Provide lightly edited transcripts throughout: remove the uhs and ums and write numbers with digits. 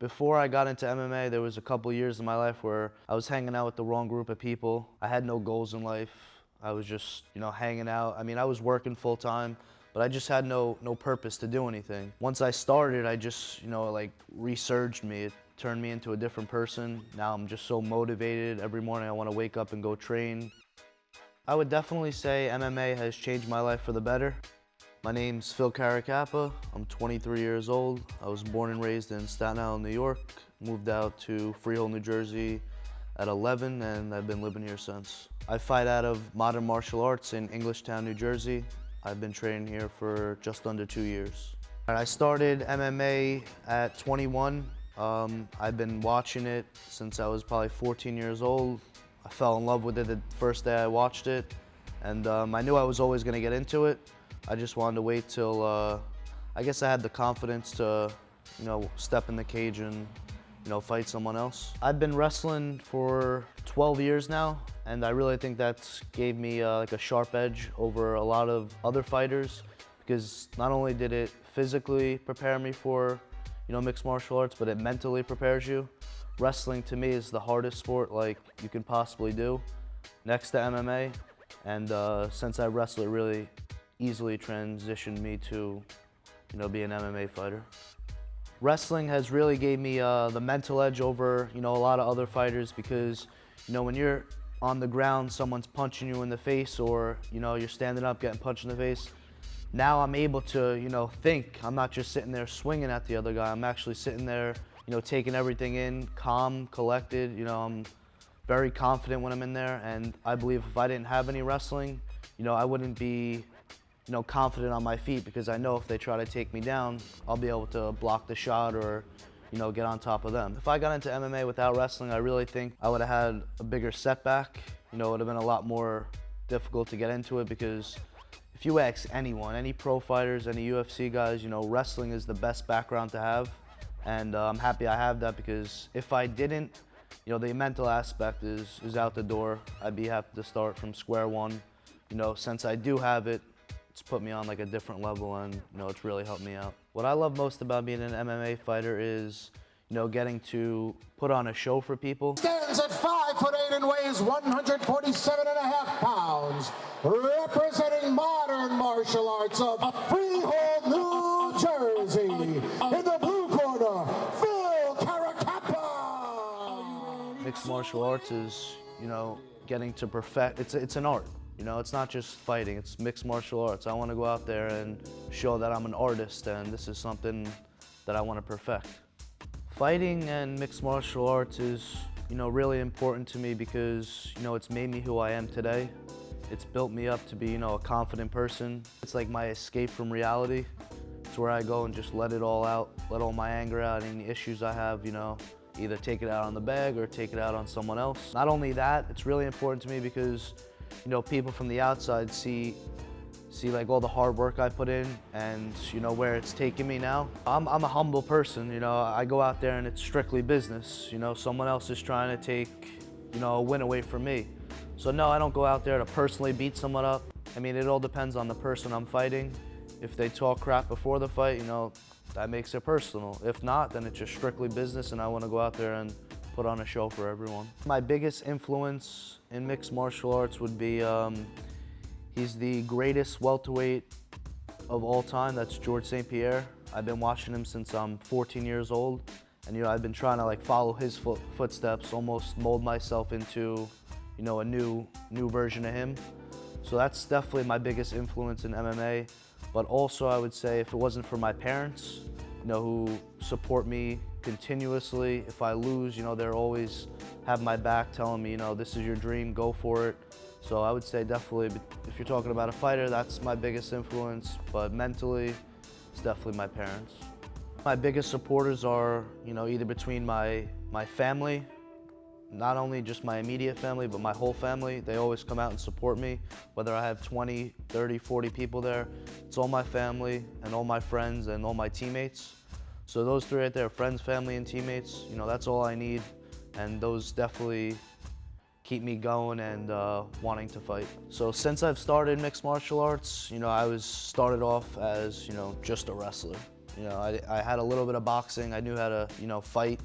Before I got into MMA, there was a couple years in my life where I was hanging out with the wrong group of people. I had no goals in life. I was just, hanging out. I mean, I was working full time, but I just had no purpose to do anything. Once I started, I just, resurged me. It turned me into a different person. Now I'm just so motivated. Every morning I want to wake up and go train. I would definitely say MMA has changed my life for the better. My name's Phil Caracappa. I'm 23 years old. I was born and raised in Staten Island, New York. Moved out to Freehold, New Jersey at 11, and I've been living here since. I fight out of Modern Martial Arts in Englishtown, New Jersey. I've been training here for just under 2 years. I started MMA at 21. I've been watching it since I was probably 14 years old. I fell in love with it the first day I watched it, and I knew I was always going to get into it. I just wanted to wait till, I guess I had the confidence to, step in the cage and, fight someone else. I've been wrestling for 12 years now, and I really think that's gave me like a sharp edge over a lot of other fighters, because not only did it physically prepare me for, mixed martial arts, but it mentally prepares you. Wrestling to me is the hardest sport like you can possibly do, next to MMA, and since I wrestle, it really easily transitioned me to, be an MMA fighter. Wrestling has really gave me the mental edge over, a lot of other fighters, because, when you're on the ground, someone's punching you in the face, or, you're standing up getting punched in the face. Now I'm able to, think. I'm not just sitting there swinging at the other guy. I'm actually sitting there, taking everything in, calm, collected. I'm very confident when I'm in there, and I believe if I didn't have any wrestling, I wouldn't be confident on my feet, because I know if they try to take me down, I'll be able to block the shot or, get on top of them. If I got into MMA without wrestling, I really think I would have had a bigger setback. It would have been a lot more difficult to get into it, because if you ask anyone, any pro fighters, any UFC guys, wrestling is the best background to have. And I'm happy I have that, because if I didn't, the mental aspect is out the door. I'd be happy to start from square one. Since I do have it, it's put me on like a different level, and it's really helped me out. What I love most about being an MMA fighter is, getting to put on a show for people. Stands at 5'8" and weighs 147.5 pounds, representing Modern Martial Arts of Freehold, New Jersey. In the blue corner, Phil Caracappa. Mixed martial arts is, getting to perfect. It's an art. It's not just fighting, it's mixed martial arts. I want to go out there and show that I'm an artist, and this is something that I want to perfect. Fighting and mixed martial arts is, really important to me, because, it's made me who I am today. It's built me up to be, a confident person. It's like my escape from reality. It's where I go and just let it all out, let all my anger out, any issues I have, either take it out on the bag or take it out on someone else. Not only that, it's really important to me because, people from the outside see like all the hard work I put in, and where it's taken me now. I'm a humble person, I go out there and it's strictly business. Someone else is trying to take, a win away from me. So no, I don't go out there to personally beat someone up. I mean, it all depends on the person I'm fighting. If they talk crap before the fight, that makes it personal. If not, then it's just strictly business, and I want to go out there and put on a show for everyone. My biggest influence in mixed martial arts would be, he's the greatest welterweight of all time. That's George St. Pierre. I've been watching him since I'm 14 years old, and I've been trying to follow his footsteps, almost mold myself into, a new version of him. So that's definitely my biggest influence in MMA. But also, I would say, if it wasn't for my parents, who support me continuously, if I lose, they're always have my back, telling me, this is your dream, go for it. So I would say definitely, if you're talking about a fighter, that's my biggest influence. But mentally, it's definitely my parents. My biggest supporters are, either between my family, not only just my immediate family, but my whole family. They always come out and support me, whether I have 20, 30, 40 people there. It's all my family and all my friends and all my teammates. So those three right there, friends, family, and teammates, that's all I need. And those definitely keep me going and wanting to fight. So since I've started mixed martial arts, I was started off as, just a wrestler. You know, I had a little bit of boxing. I knew how to, you know, fight.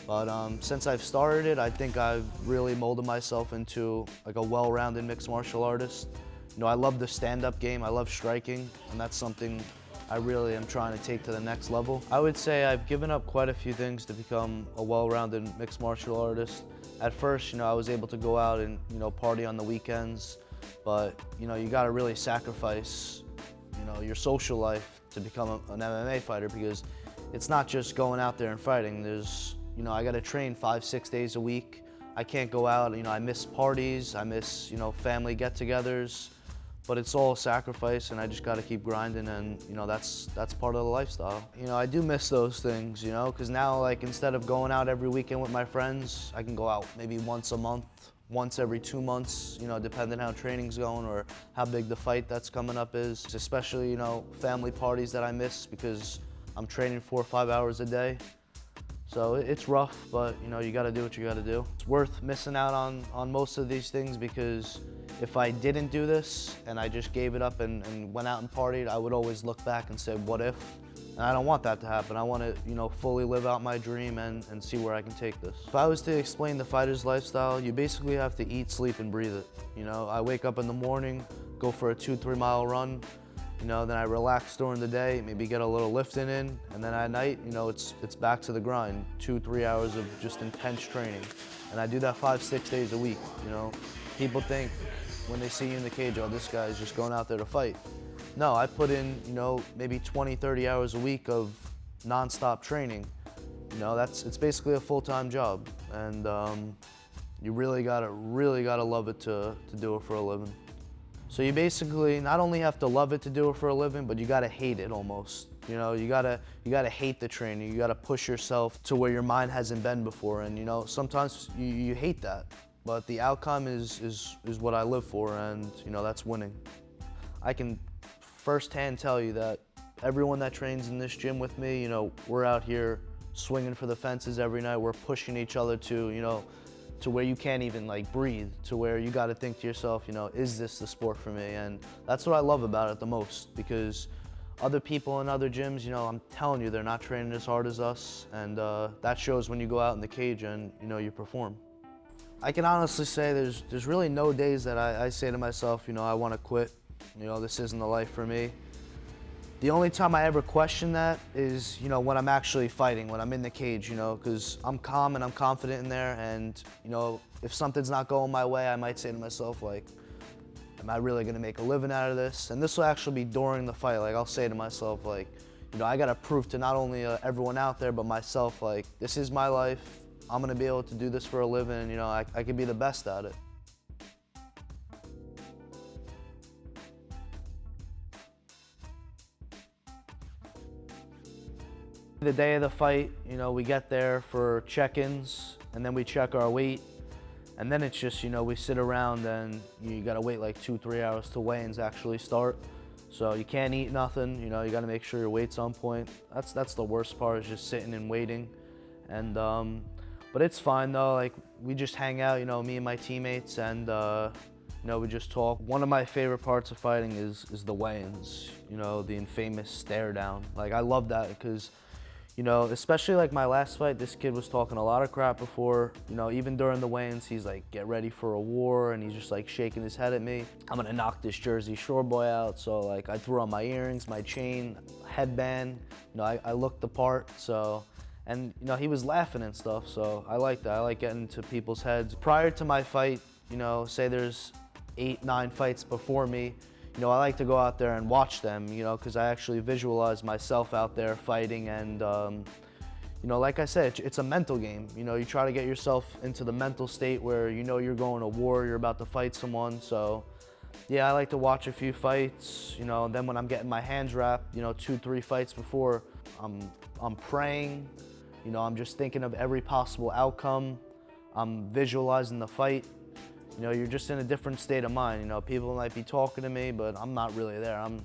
But since I've started it, I think I've really molded myself into like a well-rounded mixed martial artist. You know, I love the stand-up game. I love striking, and that's something I really am trying to take to the next level. I would say I've given up quite a few things to become a well-rounded mixed martial artist. At first, you know, I was able to go out and, you know, party on the weekends, but, you know, you gotta really sacrifice, you know, your social life to become an MMA fighter, because it's not just going out there and fighting. There's, you know, I gotta train 5-6 days a week. I can't go out, you know, I miss parties, I miss, you know, family get-togethers, but it's all a sacrifice, and I just gotta keep grinding, and, you know, that's part of the lifestyle. You know, I do miss those things, you know, because now, like, instead of going out every weekend with my friends, I can go out maybe once a month, once every 2 months, you know, depending how training's going or how big the fight that's coming up is. Especially, you know, family parties that I miss because I'm training 4 or 5 hours a day. So it's rough, but, you know, you gotta do what you gotta do. It's worth missing out on most of these things, because if I didn't do this and I just gave it up and went out and partied, I would always look back and say, what if? And I don't want that to happen. I want to, you know, fully live out my dream and see where I can take this. If I was to explain the fighter's lifestyle, you basically have to eat, sleep, and breathe it. You know, I wake up in the morning, go for a 2-3 mile run, you know, then I relax during the day, maybe get a little lifting in, and then at night, you know, it's back to the grind. 2-3 hours of just intense training. And I do that 5-6 days a week, you know. People think when they see you in the cage, oh, this guy's just going out there to fight. No, I put in, you know, maybe 20-30 hours a week of non-stop training. You know, it's basically a full-time job, and you really gotta love it to do it for a living. So you basically not only have to love it to do it for a living, but you gotta hate it almost. You know, you gotta hate the training. You gotta push yourself to where your mind hasn't been before, and, you know, sometimes you hate that, but the outcome is what I live for, and, you know, that's winning. I can firsthand tell you that everyone that trains in this gym with me, you know, we're out here swinging for the fences every night. We're pushing each other to, you know, to where you can't even, like, breathe, to where you got to think to yourself, you know, is this the sport for me? And that's what I love about it the most, because other people in other gyms, you know, I'm telling you, they're not training as hard as us, and that shows when you go out in the cage and, you know, you perform. I can honestly say there's really no days that I say to myself, you know, I want to quit. You know, this isn't the life for me. The only time I ever question that is, you know, when I'm actually fighting, when I'm in the cage, you know, because I'm calm and I'm confident in there, and, you know, if something's not going my way, I might say to myself, like, am I really gonna make a living out of this? And this will actually be during the fight. Like, I'll say to myself, like, you know, I gotta prove to not only everyone out there, but myself, like, this is my life. I'm gonna be able to do this for a living, and, you know, I can be the best at it. The day of the fight, you know, we get there for check-ins, and then we check our weight, and then it's just, you know, we sit around and you gotta wait like 2-3 hours till weigh-ins actually start. So you can't eat nothing, you know, you gotta make sure your weight's on point. That's the worst part, is just sitting and waiting. And but it's fine though, like, we just hang out, you know, me and my teammates, and you know, we just talk. One of my favorite parts of fighting is the weigh-ins, you know, the infamous stare down. Like, I love that, because, you know, especially like my last fight, this kid was talking a lot of crap before. You know, even during the weigh-ins, he's like, get ready for a war, and he's just like shaking his head at me. I'm gonna knock this Jersey Shore boy out. So, like, I threw on my earrings, my chain, headband. You know, I looked the part, so. And, you know, he was laughing and stuff, so I like that. I like getting into people's heads. Prior to my fight, you know, say there's 8-9 fights before me, you know, I like to go out there and watch them, you know, because I actually visualize myself out there fighting, and, you know, like I said, it's a mental game. You know, you try to get yourself into the mental state where you know you're going to war, you're about to fight someone. So, yeah, I like to watch a few fights, you know, and then when I'm getting my hands wrapped, you know, 2-3 fights before, I'm praying, you know, I'm just thinking of every possible outcome. I'm visualizing the fight. You know, you're just in a different state of mind. You know, people might be talking to me, but I'm not really there. I'm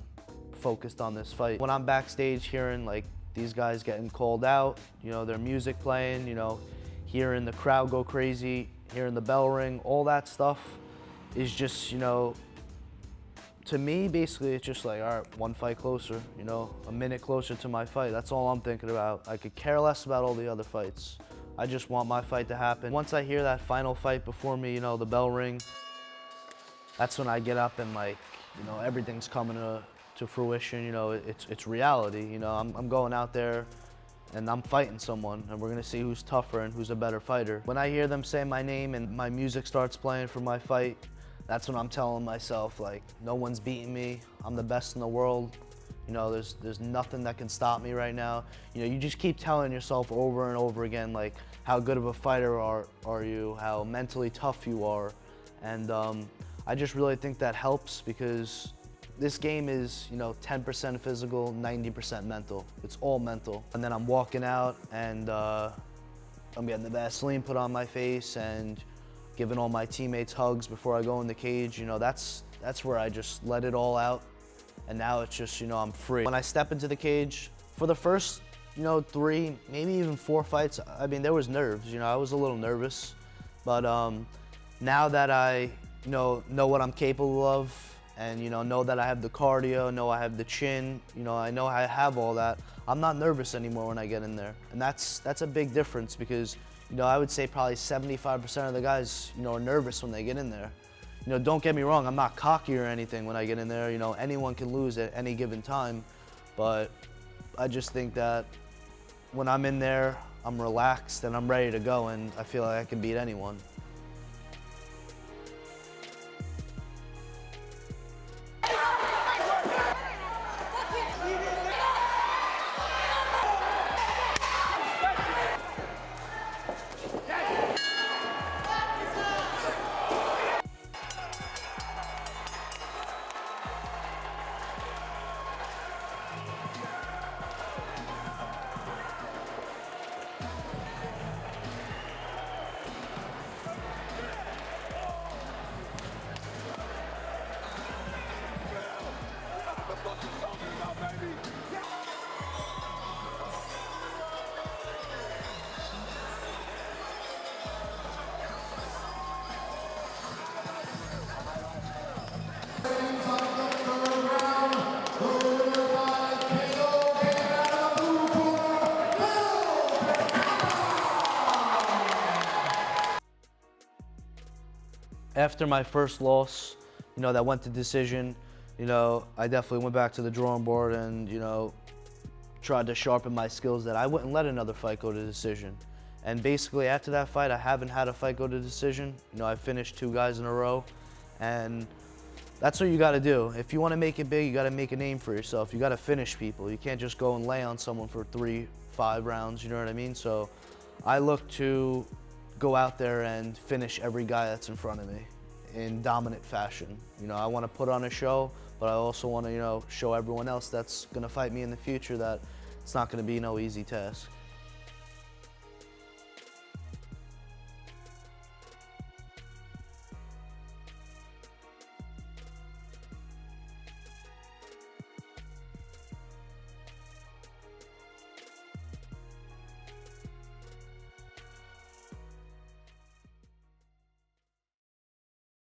focused on this fight. When I'm backstage hearing, like, these guys getting called out, you know, their music playing, you know, hearing the crowd go crazy, hearing the bell ring, all that stuff is just, you know, To me, basically, it's just like, all right, one fight closer, you know, a minute closer to my fight. That's all I'm thinking about. I could care less about all the other fights. I just want my fight to happen. Once I hear that final fight before me, you know, the bell ring, that's when I get up and, like, you know, everything's coming to fruition. You know, it's reality. You know, I'm going out there and I'm fighting someone, and we're gonna see who's tougher and who's a better fighter. When I hear them say my name and my music starts playing for my fight, that's when I'm telling myself, like, no one's beating me. I'm the best in the world. You know, there's nothing that can stop me right now. You know, you just keep telling yourself over and over again, like, how good of a fighter are you, how mentally tough you are. And I just really think that helps, because this game is, you know, 10% physical, 90% mental. It's all mental. And then I'm walking out and I'm getting the Vaseline put on my face and giving all my teammates hugs before I go in the cage. You know, that's where I just let it all out. And now it's just, you know, I'm free. When I step into the cage, for the first, you know, 3, maybe even 4 fights, I mean, there was nerves, you know, I was a little nervous. But now that I, you know what I'm capable of, and, you know that I have the cardio, know I have the chin, you know I have all that, I'm not nervous anymore when I get in there. And that's a big difference, because, you know, I would say probably 75% of the guys, you know, are nervous when they get in there. You know, don't get me wrong, I'm not cocky or anything when I get in there. You know, anyone can lose at any given time, but I just think that when I'm in there, I'm relaxed and I'm ready to go, and I feel like I can beat anyone. After my first loss, you know, that went to decision, you know, I definitely went back to the drawing board and, you know, tried to sharpen my skills that I wouldn't let another fight go to decision. And basically after that fight, I haven't had a fight go to decision. You know, I finished 2 guys in a row, and that's what you gotta do. If you wanna make it big, you gotta make a name for yourself. You gotta finish people. You can't just go and lay on someone for 3, 5 rounds, you know what I mean? So I look to go out there and finish every guy that's in front of me in dominant fashion. You know, I want to put on a show, but I also want to, you know, show everyone else that's going to fight me in the future that it's not going to be no easy task.